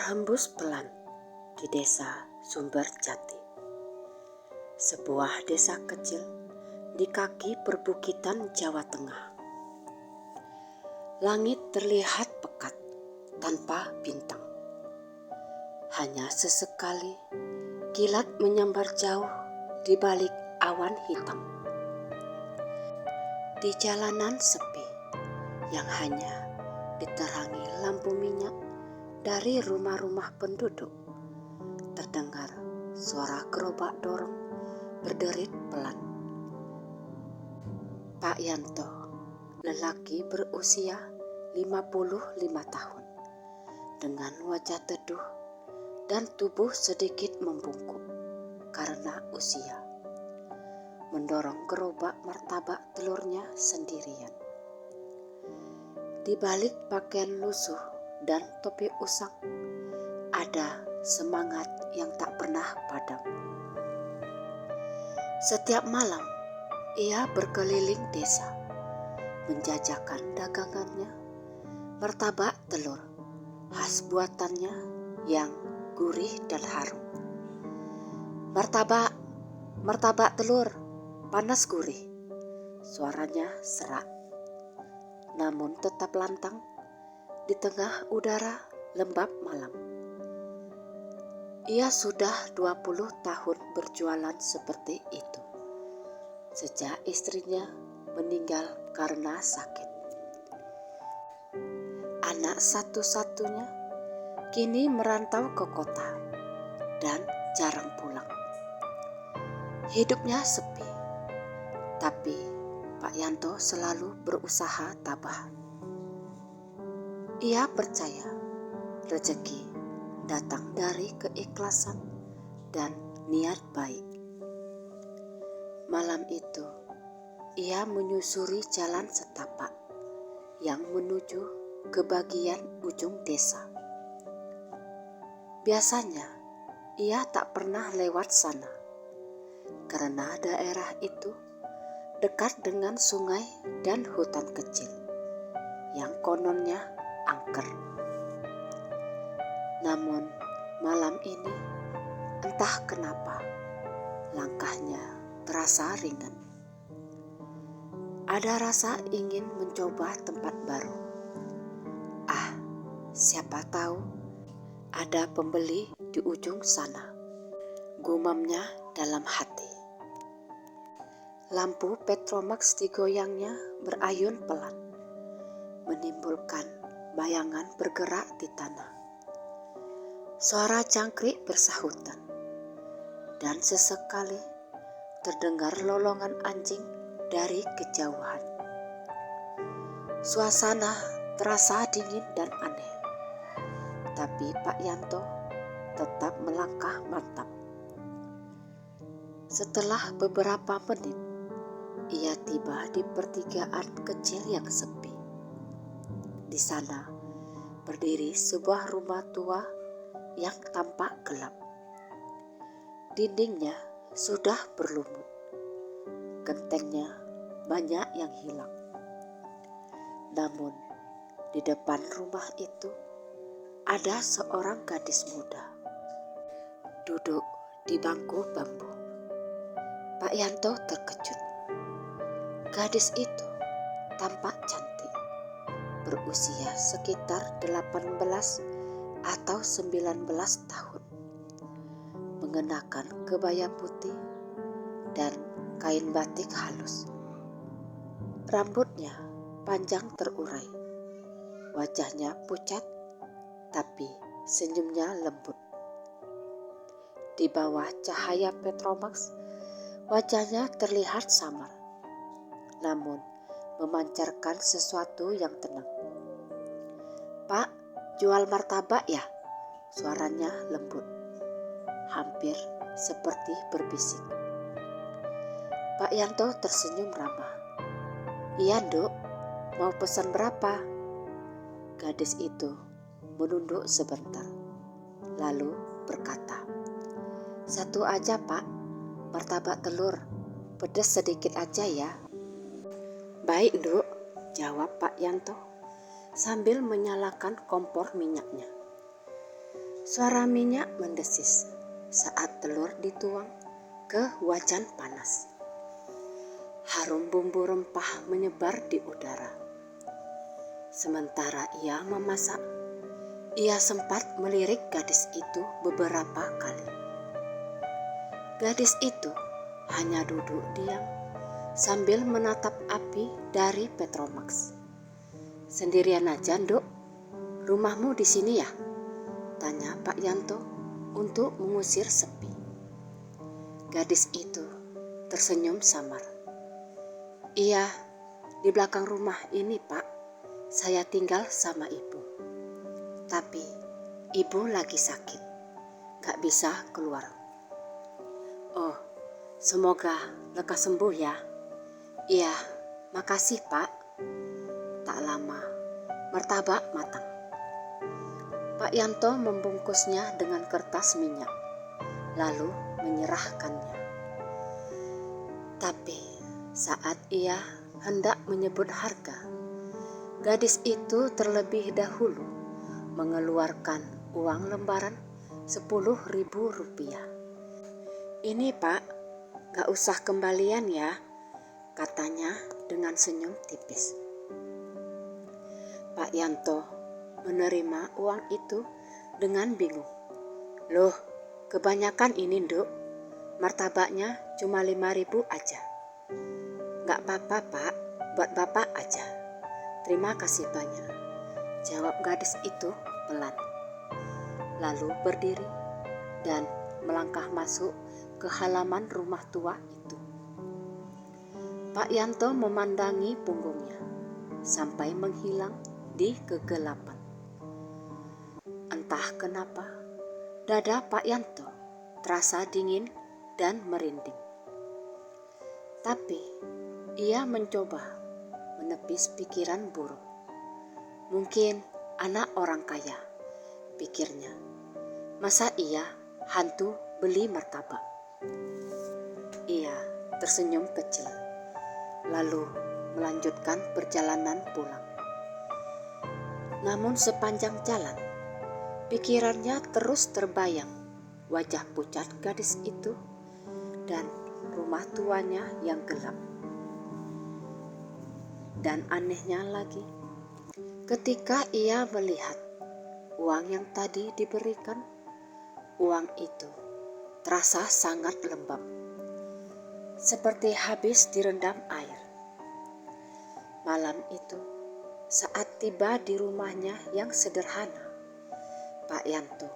Berhembus pelan di desa Sumber Jati, sebuah desa kecil di kaki perbukitan Jawa Tengah. Langit terlihat pekat tanpa bintang. Hanya sesekali kilat menyambar jauh di balik awan hitam. Di jalanan sepi yang hanya diterangi lampu minyak dari rumah-rumah penduduk, terdengar suara gerobak dorong berderit pelan. Pak Yanto, lelaki berusia 55 tahun, dengan wajah teduh dan tubuh sedikit membungkuk karena usia, mendorong gerobak martabak telurnya sendirian. Di balik pakaian lusuh dan topi usang, ada semangat yang tak pernah padam. Setiap malam, ia berkeliling desa, menjajakan dagangannya, martabak telur khas buatannya yang gurih dan harum. Martabak telur, panas gurih, suaranya serak, namun tetap lantang di tengah udara lembab malam. Ia sudah 20 tahun berjualan seperti itu, sejak istrinya meninggal karena sakit. Anak satu-satunya kini merantau ke kota dan jarang pulang. Hidupnya sepi, tapi Pak Yanto selalu berusaha tabah. Ia percaya rezeki datang dari keikhlasan dan niat baik. Malam itu, ia menyusuri jalan setapak yang menuju ke bagian ujung desa. Biasanya, ia tak pernah lewat sana, karena daerah itu dekat dengan sungai dan hutan kecil yang kononnya angker. Namun malam ini entah kenapa langkahnya terasa ringan. Ada rasa ingin mencoba tempat baru. Siapa tahu ada pembeli di ujung sana, gumamnya dalam hati. Lampu Petromax digoyangnya berayun pelan, menimbulkan bayangan bergerak di tanah. Suara jangkrik bersahutan, dan sesekali terdengar lolongan anjing dari kejauhan. Suasana terasa dingin dan aneh, tapi Pak Yanto tetap melangkah mantap. Setelah beberapa menit, ia tiba di pertigaan kecil yang sepi. Di sana berdiri sebuah rumah tua yang tampak gelap. Dindingnya sudah berlumut, gentengnya banyak yang hilang. Namun di depan rumah itu ada seorang gadis muda duduk di bangku bambu. Pak Yanto terkejut. Gadis itu tampak cantik, berusia sekitar 18 atau 19 tahun, mengenakan kebaya putih dan kain batik halus. Rambutnya panjang terurai, wajahnya pucat, tapi senyumnya lembut. Di bawah cahaya Petromax, wajahnya terlihat samar, namun memancarkan sesuatu yang tenang. "Pak, jual martabak ya?" Suaranya lembut, hampir seperti berbisik. Pak Yanto tersenyum ramah. "Iya, Nduk, mau pesan berapa?" Gadis itu menunduk sebentar, lalu berkata, "Satu aja, Pak, martabak telur, pedas sedikit aja ya." "Baik, Nduk," jawab Pak Yanto sambil menyalakan kompor minyaknya. Suara minyak mendesis saat telur dituang ke wajan panas. Harum bumbu rempah menyebar di udara. Sementara ia memasak, ia sempat melirik gadis itu beberapa kali. Gadis itu hanya duduk diam sambil menatap api dari Petromax. "Sendirian aja, Nduk? Rumahmu di sini ya?" tanya Pak Yanto untuk mengusir sepi. Gadis itu tersenyum samar. "Iya, di belakang rumah ini, Pak. Saya tinggal sama ibu. Tapi ibu lagi sakit, gak bisa keluar." "Oh, semoga lekas sembuh ya." "Iya, makasih Pak." Tak lama, martabak matang. Pak Yanto membungkusnya dengan kertas minyak, lalu menyerahkannya. Tapi saat ia hendak menyebut harga, gadis itu terlebih dahulu mengeluarkan uang lembaran 10.000 rupiah. "Ini Pak, gak usah kembalian ya," katanya dengan senyum tipis. Pak Yanto menerima uang itu dengan bingung. "Loh, kebanyakan ini, Nduk. Martabaknya cuma 5.000 aja." "Gak apa-apa Pak, buat Bapak aja." "Terima kasih banyak," jawab gadis itu pelan. Lalu berdiri dan melangkah masuk ke halaman rumah tua itu. Pak Yanto memandangi punggungnya sampai menghilang di kegelapan. Entah kenapa, dada Pak Yanto terasa dingin dan merinding. Tapi ia mencoba menepis pikiran buruk. Mungkin anak orang kaya, pikirnya. Masa iya hantu beli martabak? Ia tersenyum kecil, lalu melanjutkan perjalanan pulang. Namun sepanjang jalan, pikirannya terus terbayang wajah pucat gadis itu dan rumah tuanya yang gelap. Dan anehnya lagi, ketika ia melihat uang yang tadi diberikan, uang itu terasa sangat lembab, seperti habis direndam air. Malam itu, saat tiba di rumahnya yang sederhana, Pak Yanto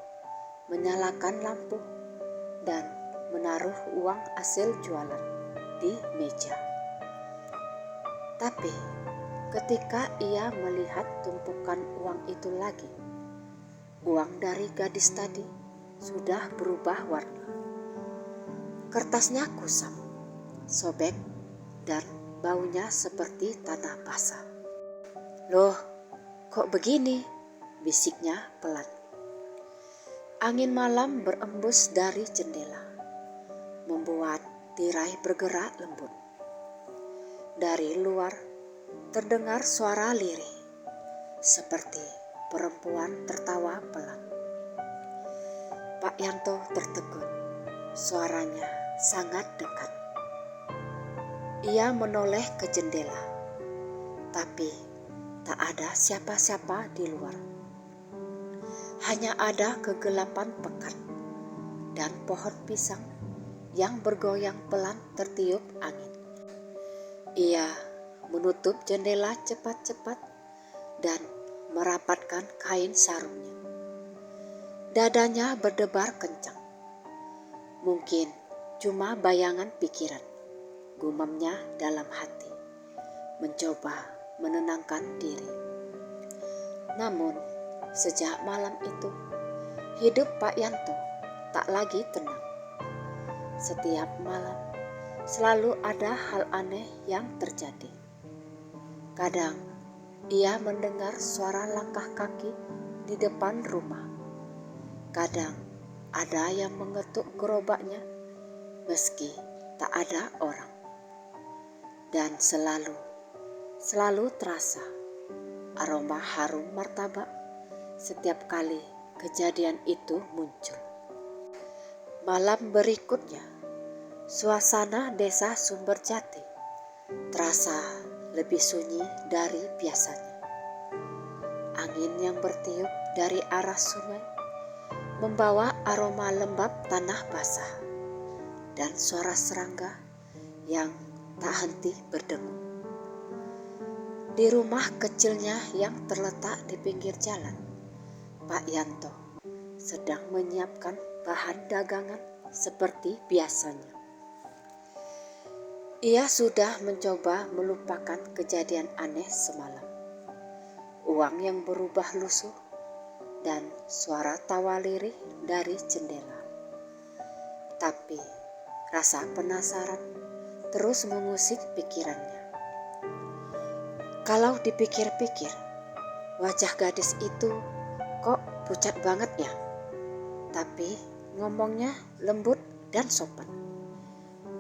menyalakan lampu dan menaruh uang hasil jualan di meja. Tapi ketika ia melihat tumpukan uang itu lagi, uang dari gadis tadi sudah berubah warna. Kertasnya kusam, sobek, dan baunya seperti tanah basah. "Loh, kok begini?" bisiknya pelan. Angin malam berembus dari jendela, membuat tirai bergerak lembut. Dari luar terdengar suara lirih, seperti perempuan tertawa pelan. Pak Yanto tertegun, suaranya sangat dekat. Ia menoleh ke jendela, tapi tak ada siapa-siapa di luar. Hanya ada kegelapan pekat dan pohon pisang yang bergoyang pelan tertiup angin. Ia menutup jendela cepat-cepat dan merapatkan kain sarungnya. Dadanya berdebar kencang. Mungkin cuma bayangan pikiran, gumamnya dalam hati, mencoba menenangkan diri. Namun sejak malam itu, hidup Pak Yanto tak lagi tenang. Setiap malam selalu ada hal aneh yang terjadi. Kadang ia mendengar suara langkah kaki di depan rumah. Kadang ada yang mengetuk gerobaknya meski tak ada orang. Dan selalu terasa aroma harum martabak setiap kali kejadian itu muncul. Malam berikutnya, suasana desa Sumberjati terasa lebih sunyi dari biasanya. Angin yang bertiup dari arah sungai membawa aroma lembab tanah basah dan suara serangga yang tak henti berdengung. Di rumah kecilnya yang terletak di pinggir jalan, Pak Yanto sedang menyiapkan bahan dagangan seperti biasanya. Ia sudah mencoba melupakan kejadian aneh semalam. Uang yang berubah lusuh dan suara tawa lirih dari jendela. Tapi rasa penasaran terus mengusik pikirannya. Kalau dipikir-pikir, wajah gadis itu kok pucat banget ya? Tapi ngomongnya lembut dan sopan.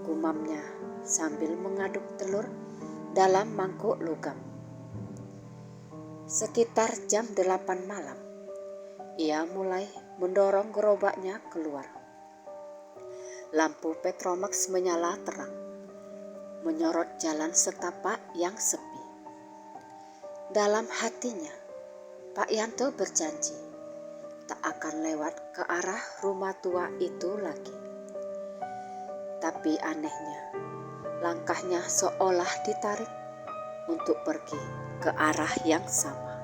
Gumamnya sambil mengaduk telur dalam mangkuk logam. Sekitar jam 8 malam, ia mulai mendorong gerobaknya keluar. Lampu Petromax menyala terang, menyorot jalan setapak yang sepi. Dalam hatinya, Pak Yanto berjanji tak akan lewat ke arah rumah tua itu lagi. Tapi anehnya, langkahnya seolah ditarik untuk pergi ke arah yang sama.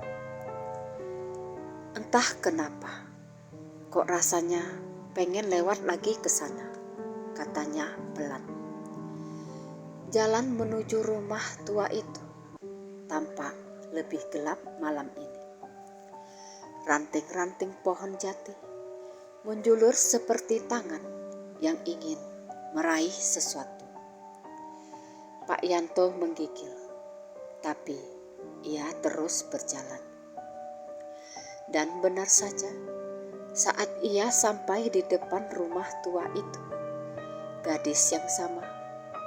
Entah kenapa, kok rasanya pengen lewat lagi ke sana, katanya pelan. Jalan menuju rumah tua itu tampak lebih gelap malam ini. Ranting-ranting pohon jati menjulur seperti tangan yang ingin meraih sesuatu. Pak Yanto menggigil, tapi ia terus berjalan. Dan benar saja, saat ia sampai di depan rumah tua itu, gadis yang sama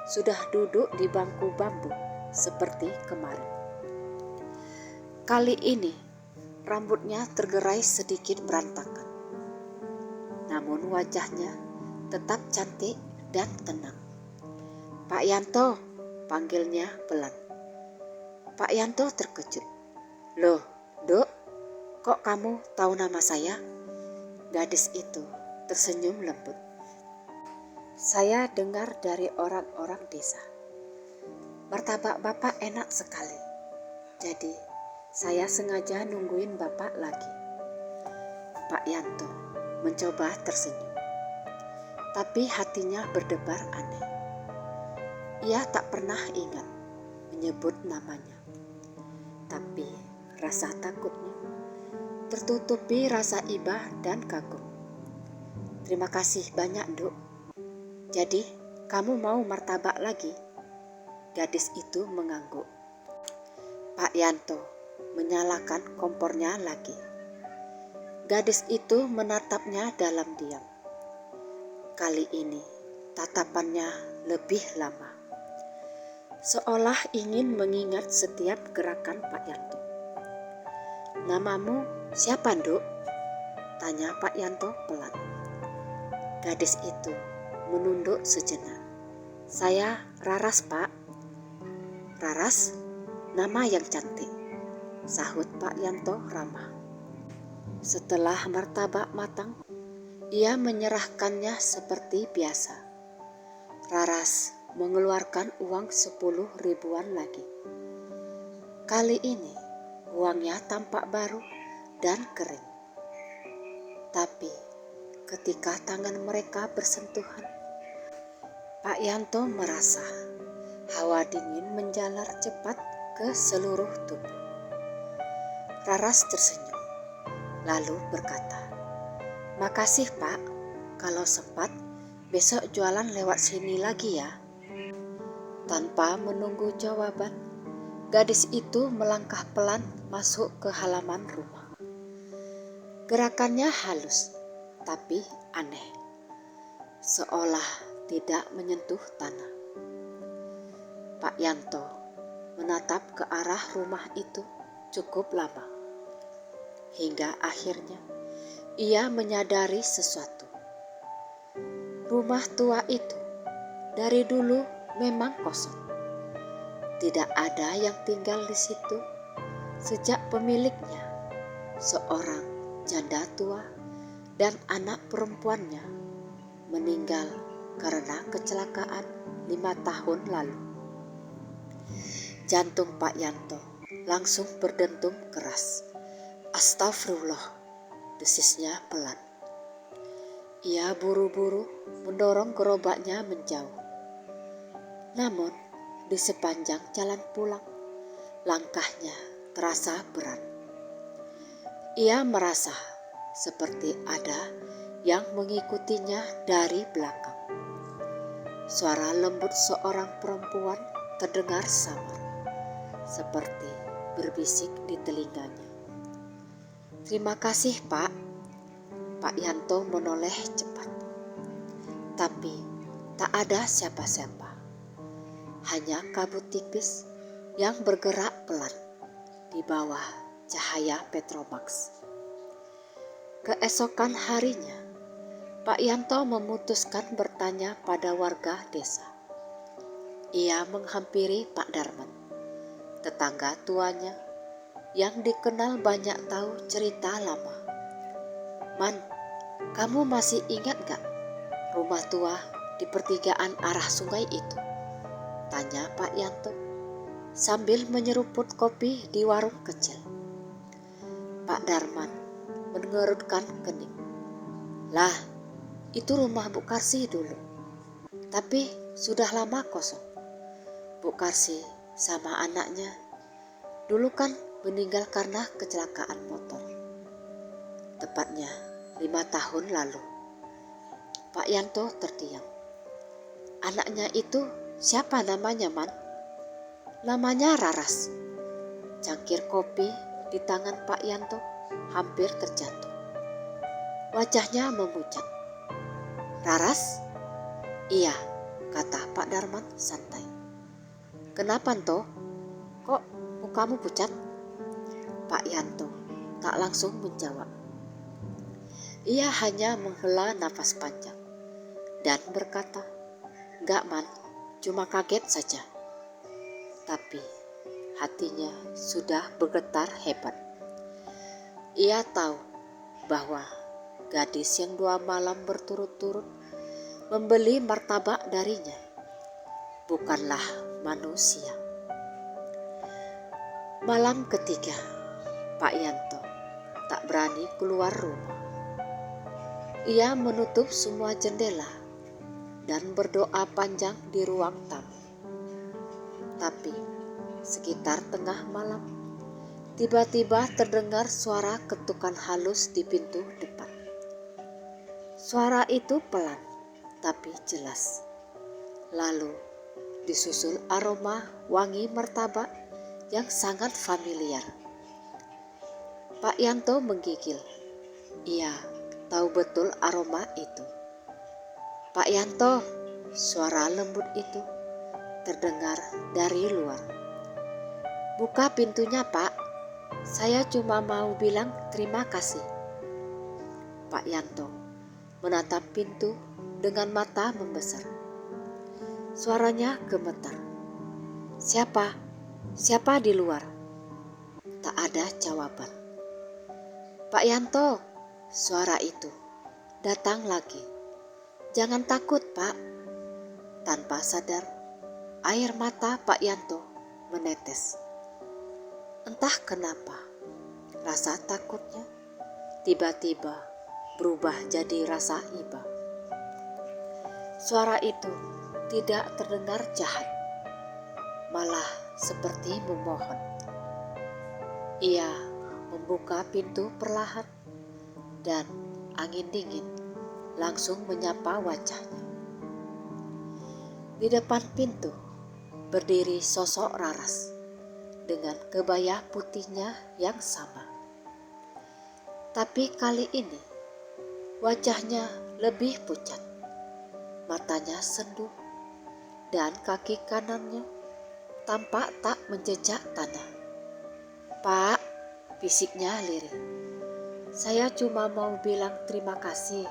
sudah duduk di bangku bambu seperti kemarin. Kali ini rambutnya tergerai sedikit berantakan, namun wajahnya tetap cantik dan tenang. Pak Yanto, panggilnya pelan. Pak Yanto terkejut. Loh, Dok, kok kamu tahu nama saya? Gadis itu tersenyum lembut. Saya dengar dari orang-orang desa. Martabak Bapak enak sekali. Jadi, saya sengaja nungguin Bapak lagi. Pak Yanto mencoba tersenyum. Tapi hatinya berdebar aneh. Ia tak pernah ingat menyebut namanya. Tapi rasa takutnya tertutupi rasa iba dan kagum. Terima kasih banyak, Dok. Jadi, kamu mau martabak lagi? Gadis itu mengangguk. Pak Yanto menyalakan kompornya lagi. Gadis itu menatapnya dalam diam. Kali ini tatapannya lebih lama, seolah ingin mengingat setiap gerakan Pak Yanto. Namamu siapa, Dok? Tanya Pak Yanto pelan. Gadis itu menunduk sejenak. Saya Raras, Pak. Raras, nama yang cantik, sahut Pak Yanto ramah. Setelah martabak matang, ia menyerahkannya seperti biasa. Raras mengeluarkan uang 10 ribuan lagi. Kali ini uangnya tampak baru dan kering. Tapi ketika tangan mereka bersentuhan, Pak Yanto merasa hawa dingin menjalar cepat ke seluruh tubuh. Raras tersenyum, lalu berkata, Makasih Pak, kalau sempat besok jualan lewat sini lagi ya. Tanpa menunggu jawaban, gadis itu melangkah pelan masuk ke halaman rumah. Gerakannya halus, tapi aneh, seolah tidak menyentuh tanah. Pak Yanto menatap ke arah rumah itu cukup lama, hingga akhirnya ia menyadari sesuatu. Rumah tua itu dari dulu memang kosong. Tidak ada yang tinggal di situ sejak pemiliknya, seorang janda tua dan anak perempuannya, meninggal karena kecelakaan 5 tahun lalu. Jantung Pak Yanto langsung berdentum keras. Astagfirullah, desisnya pelan. Ia buru-buru mendorong gerobaknya menjauh. Namun di sepanjang jalan pulang, langkahnya terasa berat. Ia merasa seperti ada yang mengikutinya dari belakang. Suara lembut seorang perempuan terdengar samar, seperti berbisik di telinganya. "Terima kasih, Pak." Pak Yanto menoleh cepat. Tapi tak ada siapa-siapa. Hanya kabut tipis yang bergerak pelan di bawah cahaya Petromax. Keesokan harinya, Pak Yanto memutuskan bertanya pada warga desa. Ia menghampiri Pak Darman, tetangga tuanya yang dikenal banyak tahu cerita lama. "Man, kamu masih ingat gak rumah tua di pertigaan arah sungai itu?" tanya Pak Yanto sambil menyeruput kopi di warung kecil. Pak Darman mengerutkan kening. "Lah, itu rumah Bu Karsi dulu, tapi sudah lama kosong. Bu Karsi sama anaknya dulu kan meninggal karena kecelakaan motor. Tepatnya 5 tahun lalu." Pak Yanto terdiam. "Anaknya itu siapa namanya, Man?" "Namanya Raras." Cangkir kopi di tangan Pak Yanto hampir terjatuh. Wajahnya memucat. "Raras?" "Iya," kata Pak Darman santai. "Kenapa toh? Kok mukamu pucat?" Pak Yanto tak langsung menjawab. Ia hanya menghela nafas panjang dan berkata, "Enggak, Man, cuma kaget saja." Tapi hatinya sudah bergetar hebat. Ia tahu bahwa gadis yang 2 malam berturut-turut membeli martabak darinya bukanlah manusia. Malam ketiga, Pak Yanto tak berani keluar rumah. Ia menutup semua jendela dan berdoa panjang di ruang tamu. Tapi sekitar tengah malam, tiba-tiba terdengar suara ketukan halus di pintu depan. Suara itu pelan tapi jelas. Lalu disusul aroma wangi martabak yang sangat familiar. Pak Yanto menggigil. Ia tahu betul aroma itu. "Pak Yanto," suara lembut itu terdengar dari luar. "Buka pintunya, Pak. Saya cuma mau bilang terima kasih." Pak Yanto menatap pintu dengan mata membesar. Suaranya gemetar. "Siapa? Siapa di luar?" Tak ada jawaban. "Pak Yanto," suara itu datang lagi. "Jangan takut, Pak." Tanpa sadar, air mata Pak Yanto menetes. Entah kenapa, rasa takutnya tiba-tiba berubah jadi rasa iba. Suara itu tidak terdengar jahat, malah seperti memohon. Ia membuka pintu perlahan dan angin dingin langsung menyapa wajahnya. Di depan pintu berdiri sosok Raras dengan kebaya putihnya yang sama. Tapi kali ini wajahnya lebih pucat, matanya sendu, dan kaki kanannya tampak tak menjejak tanah. "Pak," bisiknya lirih. Saya cuma mau bilang terima kasih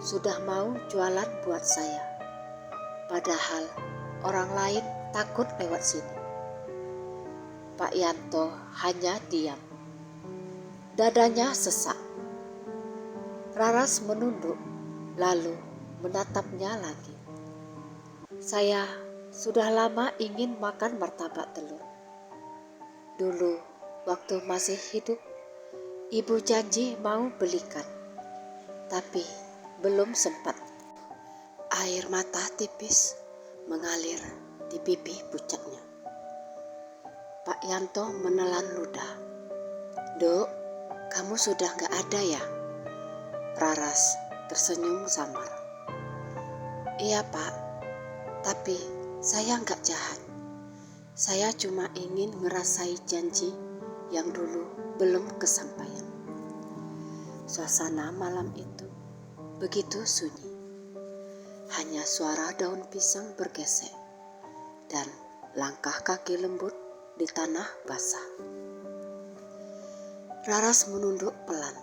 sudah mau jualan buat saya. Padahal orang lain takut lewat sini. Pak Yanto hanya diam. Dadanya sesak. Raras menunduk lalu menatapnya lagi. Saya sudah lama ingin makan martabak telur. Dulu waktu masih hidup, ibu janji mau belikan, tapi belum sempat. Air mata tipis mengalir di pipi pucatnya. Pak Yanto menelan ludah. "Duk, kamu sudah gak ada ya?" Raras tersenyum samar. "Iya Pak, tapi saya gak jahat. Saya cuma ingin ngerasai janji yang dulu belum kesampaian." Suasana malam itu begitu sunyi. Hanya suara daun pisang bergesek dan langkah kaki lembut di tanah basah. Raras menunduk pelan,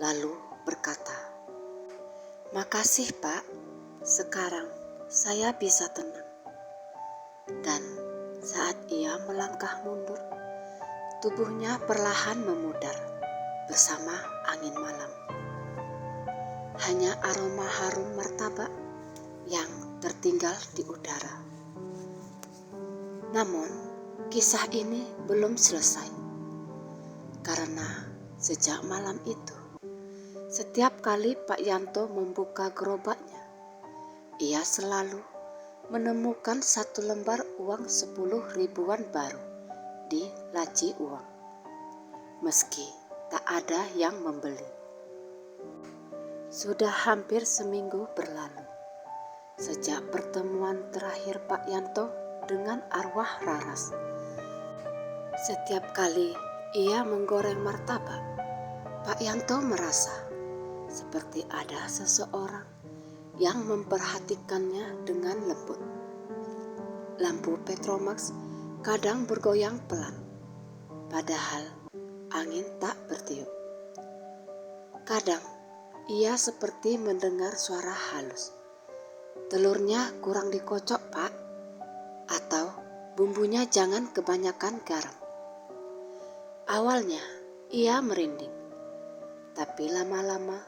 lalu berkata, "Makasih Pak, sekarang saya bisa tenang." Dan saat ia melangkah mundur, tubuhnya perlahan memudar bersama angin malam. Hanya aroma harum martabak yang tertinggal di udara. Namun, kisah ini belum selesai. Karena sejak malam itu, setiap kali Pak Yanto membuka gerobaknya, ia selalu menemukan 1 lembar uang 10 ribuan baru di laci uang, meski tak ada yang membeli. Sudah hampir seminggu berlalu sejak pertemuan terakhir Pak Yanto dengan arwah Raras. Setiap kali ia menggoreng martabak, Pak Yanto merasa seperti ada seseorang yang memperhatikannya dengan lembut. Lampu Petromax kadang bergoyang pelan, padahal angin tak bertiup. Kadang ia seperti mendengar suara halus. "Telurnya kurang dikocok Pak," atau "bumbunya jangan kebanyakan garam." Awalnya ia merinding, tapi lama-lama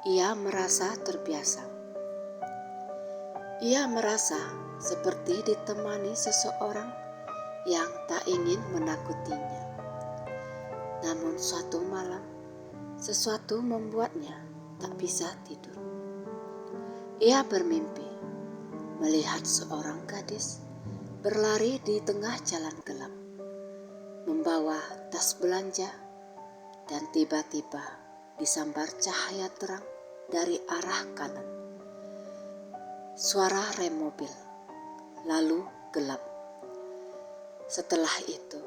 ia merasa terbiasa. Ia merasa seperti ditemani seseorang yang tak ingin menakutinya. Namun suatu malam, sesuatu membuatnya tak bisa tidur. Ia bermimpi melihat seorang gadis berlari di tengah jalan gelap, membawa tas belanja, dan tiba-tiba disambar cahaya terang dari arah kanan. Suara rem mobil, lalu gelap. Setelah itu,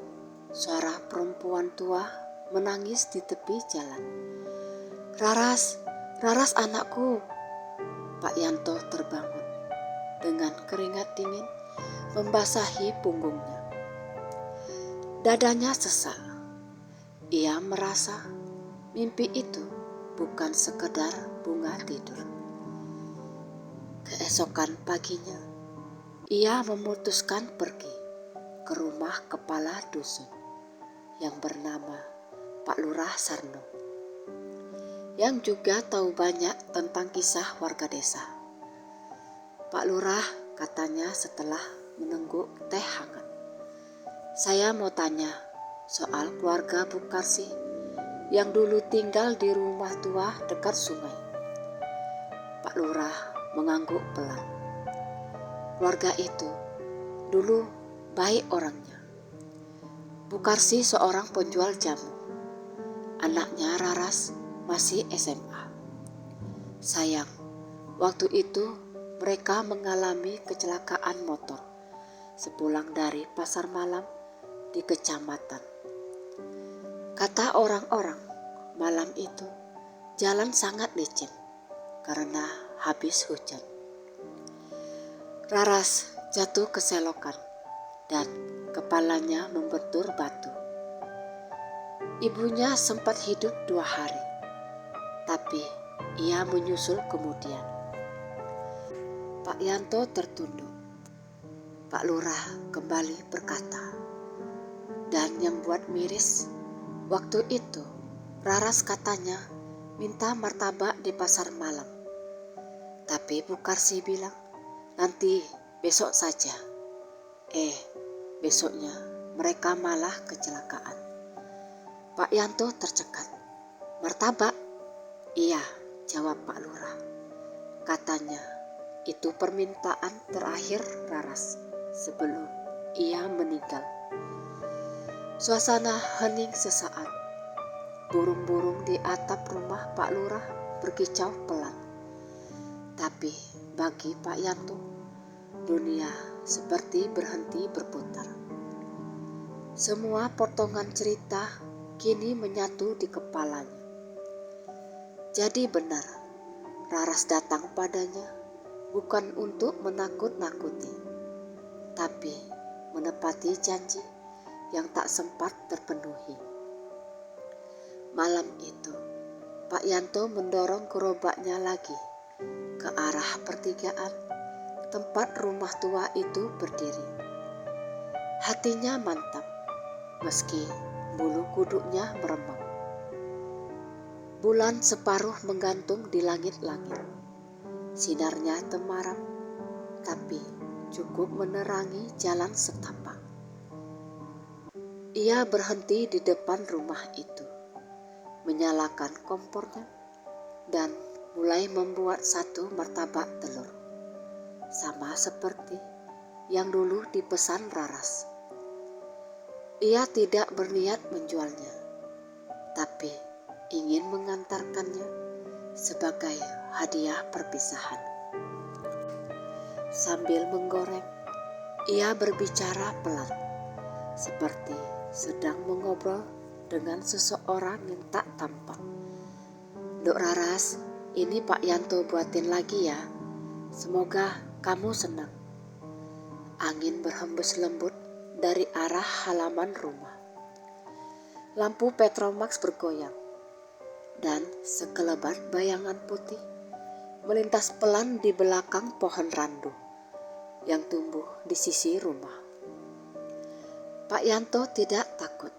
suara perempuan tua menangis di tepi jalan. "Raras, Raras anakku." Pak Yanto terbangun dengan keringat dingin membasahi punggungnya. Dadanya sesak. Ia merasa mimpi itu bukan sekedar bunga tidur. Keesokan paginya, ia memutuskan pergi ke rumah kepala dusun yang bernama Pak Lurah Sarno, yang juga tahu banyak tentang kisah warga desa. "Pak Lurah," katanya setelah menengguk teh hangat, "saya mau tanya soal keluarga Bu Karsi yang dulu tinggal di rumah tua dekat sungai." Pak Lurah mengangguk pelan. "Keluarga itu dulu baik orangnya. Bu Karsi seorang penjual jamu. Anaknya Raras masih SMA. Sayang, waktu itu mereka mengalami kecelakaan motor sepulang dari pasar malam di kecamatan. Kata orang-orang, malam itu jalan sangat licin karena habis hujan. Raras jatuh ke selokan dan kepalanya membentur batu. Ibunya sempat hidup 2 hari, tapi ia menyusul kemudian. Pak Yanto tertunduk. Pak Lurah kembali berkata, dan yang buat miris, waktu itu Raras katanya minta martabak di pasar malam. Tapi Bu Karsi bilang, nanti besok saja. Besoknya mereka malah kecelakaan. Pak Yanto tercekat. Martabak? Iya, jawab Pak Lurah. Katanya itu permintaan terakhir Raras sebelum ia meninggal. Suasana hening sesaat. Burung-burung di atap rumah Pak Lurah berkicau pelan. Tapi bagi Pak Yanto, dunia seperti berhenti berputar. Semua potongan cerita kini menyatu di kepalanya. Jadi benar, Raras datang padanya bukan untuk menakut-nakuti, tapi menepati janji yang tak sempat terpenuhi. Malam itu, Pak Yanto mendorong gerobaknya lagi ke arah pertigaan tempat rumah tua itu berdiri. Hatinya mantap, meski bulu kuduknya meremang. Bulan separuh menggantung di langit-langit. Sinarnya temaram, tapi cukup menerangi jalan setapak. Ia berhenti di depan rumah itu, menyalakan kompornya, dan mulai membuat satu martabak telur. Sama seperti yang dulu dipesan Raras. Ia tidak berniat menjualnya, tapi ingin mengantarkannya sebagai hadiah perpisahan. Sambil menggoreng, ia berbicara pelan, seperti sedang mengobrol dengan seseorang yang tak tampak. Dok Raras, ini Pak Yanto buatin lagi ya. Semoga kamu senang. Angin berhembus lembut dari arah halaman rumah. Lampu Petromax bergoyang, dan sekelebat bayangan putih melintas pelan di belakang pohon randu yang tumbuh di sisi rumah. Pak Yanto tidak takut.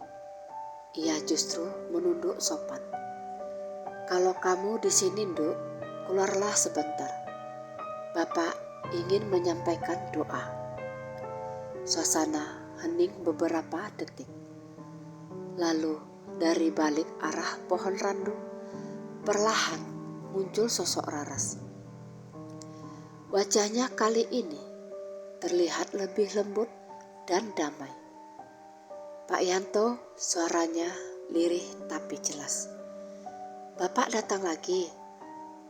Ia justru menunduk sopan. Kalau kamu di sini, Nduk, keluarlah sebentar. Bapak ingin menyampaikan doa. Suasana hening beberapa detik. Lalu dari balik arah pohon randu, perlahan muncul sosok Raras. Wajahnya kali ini terlihat lebih lembut dan damai. Pak Yanto, suaranya lirih tapi jelas. Bapak datang lagi.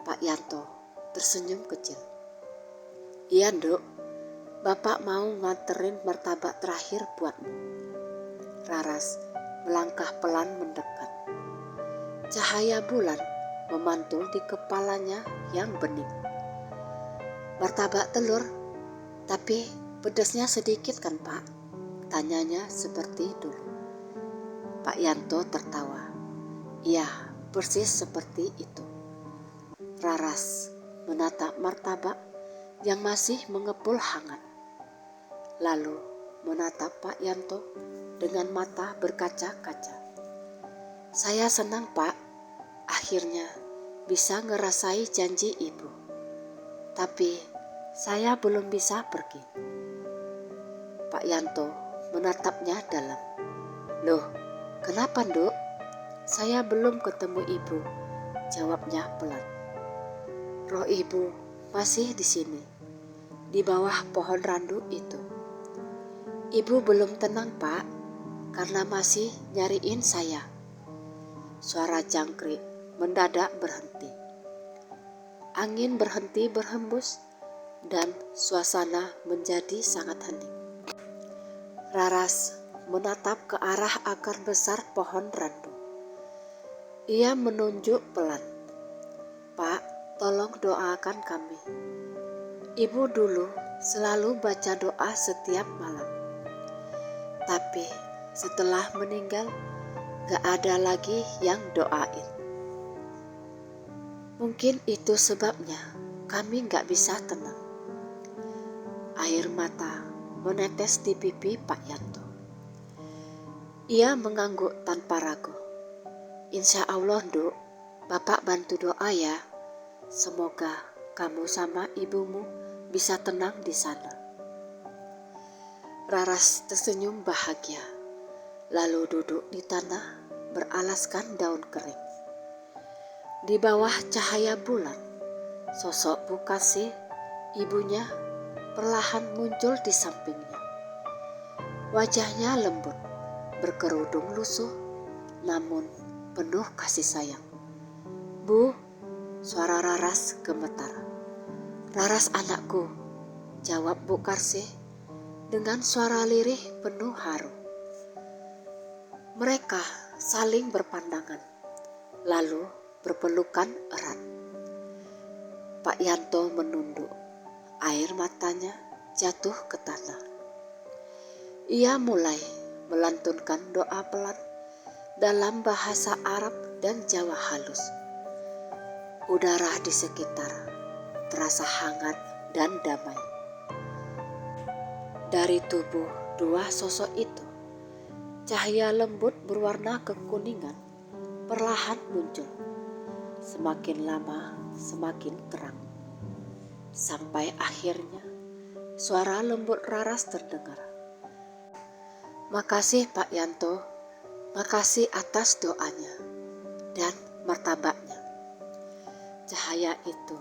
Pak Yanto tersenyum kecil. Iya, Nduk. Bapak mau nganterin martabak terakhir buatmu. Raras melangkah pelan mendekat. Cahaya bulan memantul di kepalanya yang bening. Martabak telur, tapi pedasnya sedikit kan Pak? Tanyanya seperti dulu. Pak Yanto tertawa. Iya, persis seperti itu. Raras menatap martabak yang masih mengepul hangat. Lalu menatap Pak Yanto dengan mata berkaca-kaca. Saya senang Pak, akhirnya bisa ngerasai janji Ibu. Tapi saya belum bisa pergi. Pak Yanto menatapnya dalam. Loh, kenapa Nduk? Saya belum ketemu Ibu, jawabnya pelan. Roh Ibu masih di sini, di bawah pohon randu itu. Ibu belum tenang Pak, karena masih nyariin saya. Suara jangkrik mendadak berhenti. Angin berhenti berhembus dan suasana menjadi sangat hening. Raras menatap ke arah akar besar pohon randu. Ia menunjuk pelan. Pak, tolong doakan kami. Ibu dulu selalu baca doa setiap malam. Tapi setelah meninggal, gak ada lagi yang doain. Mungkin itu sebabnya kami gak bisa tenang. Air mata menetes di pipi Pak Yanto. Ia mengangguk tanpa ragu. Insya Allah, Duk, Bapak bantu doa ya. Semoga kamu sama ibumu bisa tenang di sana. Raras tersenyum bahagia, lalu duduk di tanah beralaskan daun kering. Di bawah cahaya bulan, sosok Bu Kasih, ibunya, perlahan muncul di sampingnya. Wajahnya lembut, berkerudung lusuh, namun penuh kasih sayang. Bu, suara Raras gemetar. Raras anakku, jawab Bu Kasih dengan suara lirih penuh haru. Mereka saling berpandangan, lalu berpelukan erat. Pak Yanto menunduk, air matanya jatuh ke tanah. Ia mulai melantunkan doa pelan dalam bahasa Arab dan Jawa halus. Udara di sekitar terasa hangat dan damai. Dari tubuh dua sosok itu, cahaya lembut berwarna kekuningan perlahan muncul. Semakin lama semakin terang. Sampai akhirnya suara lembut Raras terdengar. Makasih Pak Yanto, makasih atas doanya dan martabaknya. Cahaya itu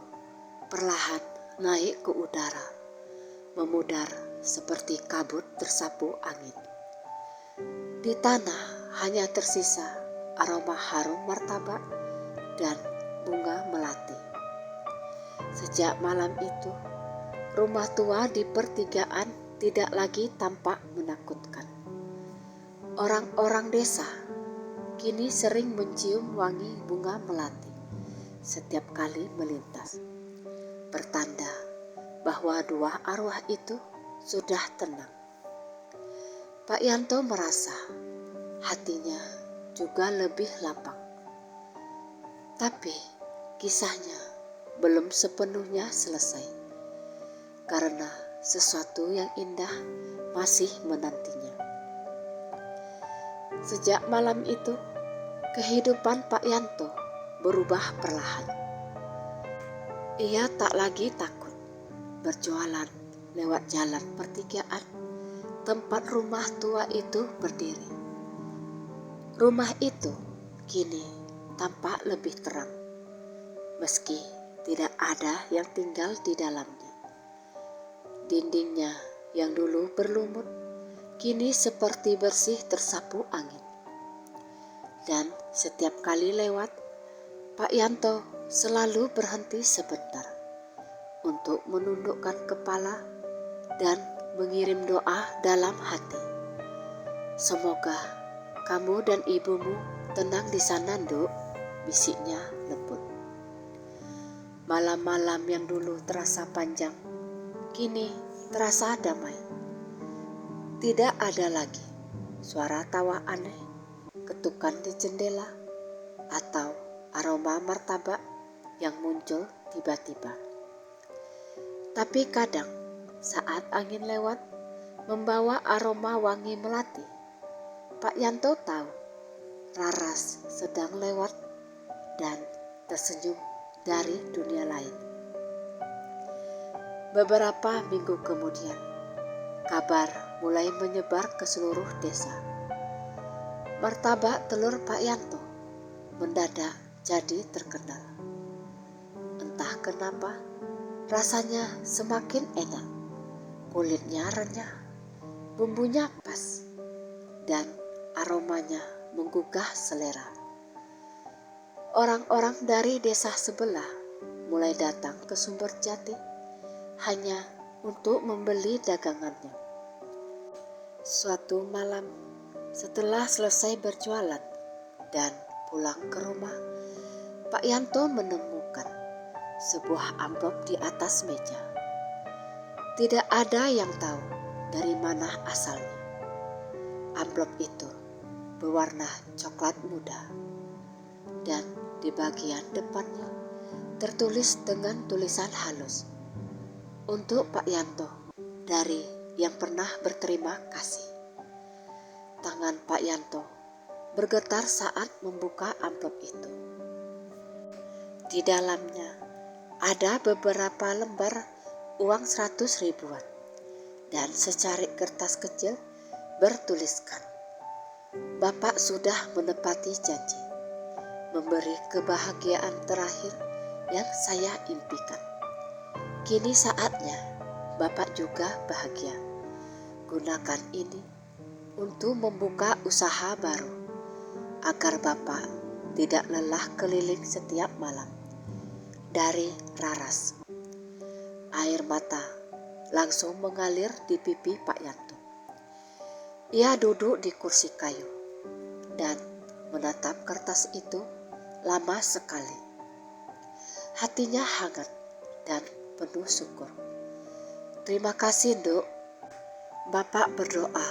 perlahan naik ke udara, memudar seperti kabut tersapu angin. Di tanah hanya tersisa aroma harum martabak dan bunga melati. Sejak malam itu, rumah tua di pertigaan tidak lagi tampak menakutkan. Orang-orang desa kini sering mencium wangi bunga melati setiap kali melintas, pertanda bahwa dua arwah itu sudah tenang. Pak Yanto merasa hatinya juga lebih lapang. Tapi kisahnya belum sepenuhnya selesai, karena sesuatu yang indah masih menantinya. Sejak malam itu, kehidupan Pak Yanto berubah perlahan. Ia tak lagi takut berjualan lewat jalan pertigaan tempat rumah tua itu berdiri. Rumah itu kini tampak lebih terang, meski tidak ada yang tinggal di dalamnya. Dindingnya yang dulu berlumut kini seperti bersih tersapu angin. Dan setiap kali lewat, Pak Yanto selalu berhenti sebentar untuk menundukkan kepala dan mengirim doa dalam hati. Semoga kamu dan ibumu tenang di sana, Nduk, bisiknya lembut. Malam-malam yang dulu terasa panjang, kini terasa damai. Tidak ada lagi suara tawa aneh, ketukan di jendela, atau aroma martabak yang muncul tiba-tiba. Tapi kadang saat angin lewat membawa aroma wangi melati, Pak Yanto tahu Raras sedang lewat dan tersenyum dari dunia lain. Beberapa minggu kemudian, kabar mulai menyebar ke seluruh desa. Martabak telur Pak Yanto mendadak jadi terkenal. Entah kenapa, rasanya semakin enak, kulitnya renyah, bumbunya pas, dan aromanya menggugah selera. Orang-orang dari desa sebelah mulai datang ke Sumber Jati hanya untuk membeli dagangannya. Suatu malam, setelah selesai berjualan dan pulang ke rumah, Pak Yanto menemukan sebuah amplop di atas meja. Tidak ada yang tahu dari mana asalnya. Amplop itu berwarna coklat muda, dan di bagian depannya tertulis dengan tulisan halus. Untuk Pak Yanto, dari yang pernah berterima kasih. Tangan Pak Yanto bergetar saat membuka amplop itu. Di dalamnya ada beberapa lembar uang 100 ribuan dan secarik kertas kecil bertuliskan, "Bapak sudah menepati janji, memberi kebahagiaan terakhir yang saya impikan. Kini saatnya Bapak juga bahagia. Gunakan ini untuk membuka usaha baru, agar Bapak tidak lelah keliling setiap malam." Dari Raras. Air mata langsung mengalir di pipi Pak Yanto. Ia duduk di kursi kayu dan menatap kertas itu lama sekali. Hatinya hangat dan penuh syukur. "Terima kasih, Duk. Bapak berdoa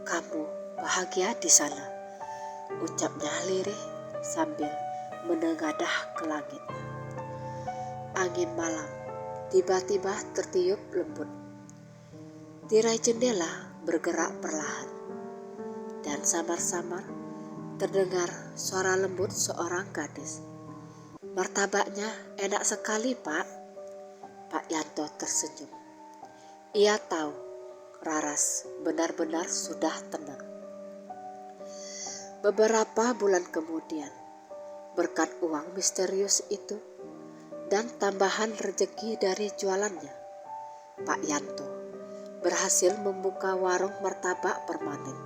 kamu bahagia di sana," ucapnya lirih sambil menengadah ke langit. Angin malam tiba-tiba tertiup lembut. Tirai jendela bergerak perlahan, dan samar-samar terdengar suara lembut seorang gadis. "Martabaknya enak sekali, Pak." Pak Yanto tersenyum. Ia tahu Raras benar-benar sudah tenang. Beberapa bulan kemudian, berkat uang misterius itu dan tambahan rezeki dari jualannya, Pak Yanto berhasil membuka warung martabak permanen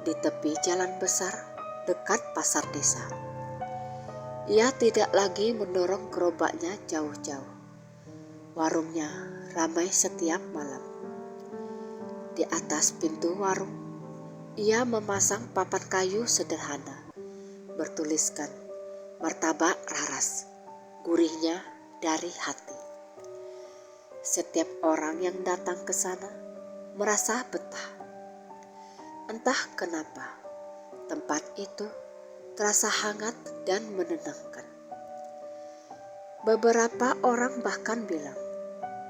di tepi jalan besar dekat pasar desa. Ia tidak lagi mendorong gerobaknya jauh-jauh. Warungnya ramai setiap malam. Di atas pintu warung, ia memasang papan kayu sederhana bertuliskan, "Martabak Raras, gurihnya dari hati." Setiap orang yang datang ke sana merasa betah. Entah kenapa, tempat itu terasa hangat dan menenangkan. Beberapa orang bahkan bilang,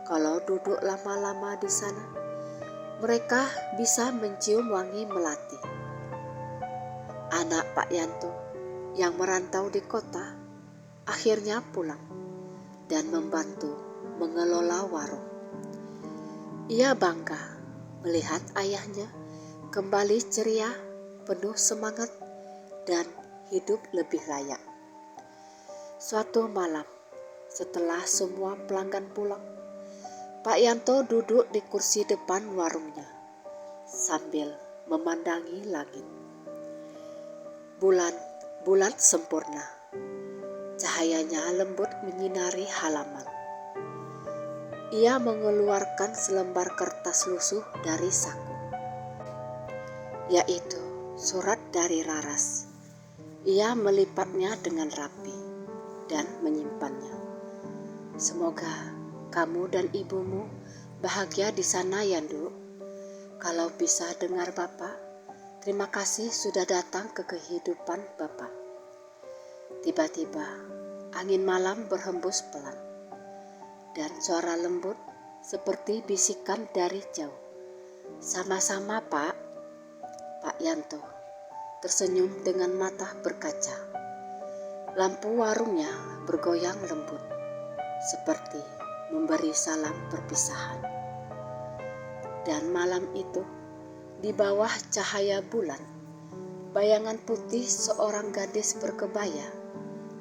kalau duduk lama-lama di sana, mereka bisa mencium wangi melati. Anak Pak Yanto yang merantau di kota akhirnya pulang dan membantu mengelola warung. Ia bangga melihat ayahnya kembali ceria, penuh semangat, dan hidup lebih layak. Suatu malam, setelah semua pelanggan pulang, Pak Yanto duduk di kursi depan warungnya sambil memandangi langit. Bulan sempurna. Cahayanya lembut menyinari halaman. Ia mengeluarkan selembar kertas lusuh dari saku, yaitu surat dari Raras. Ia melipatnya dengan rapi dan menyimpannya. "Semoga kamu dan ibumu bahagia di sana ya, Nduk. Kalau bisa dengar Bapak, terima kasih sudah datang ke kehidupan Bapak." Tiba-tiba angin malam berhembus pelan, dan suara lembut seperti bisikan dari jauh, "Sama-sama, Pak." Pak Yanto tersenyum dengan mata berkaca. Lampu warungnya bergoyang lembut, seperti memberi salam perpisahan. Dan malam itu, di bawah cahaya bulan, bayangan putih seorang gadis berkebaya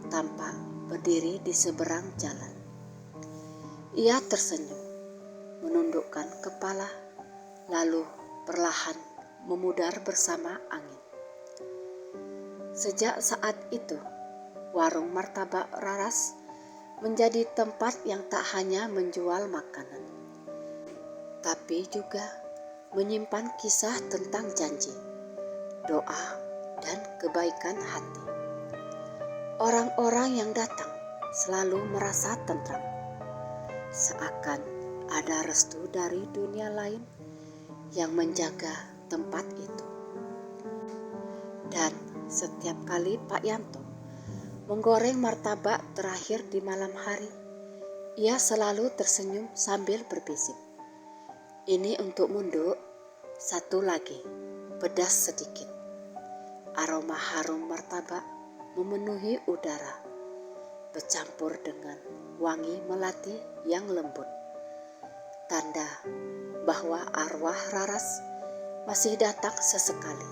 tampak berdiri di seberang jalan. Ia tersenyum, menundukkan kepala, lalu perlahan memudar bersama angin. Sejak saat itu, warung martabak Raras menjadi tempat yang tak hanya menjual makanan, tapi juga menyimpan kisah tentang janji, doa, dan kebaikan hati. Orang-orang yang datang selalu merasa tentram, seakan ada restu dari dunia lain yang menjaga tempat itu. Dan setiap kali Pak Yanto menggoreng martabak terakhir di malam hari, ia selalu tersenyum sambil berbisik. Ini untuk Munduk, satu lagi, pedas sedikit. Aroma harum martabak memenuhi udara, bercampur dengan wangi melati yang lembut. Tanda bahwa arwah Raras masih datang sesekali,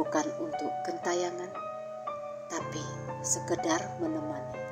bukan untuk gentayangan, tapi sekedar menemani.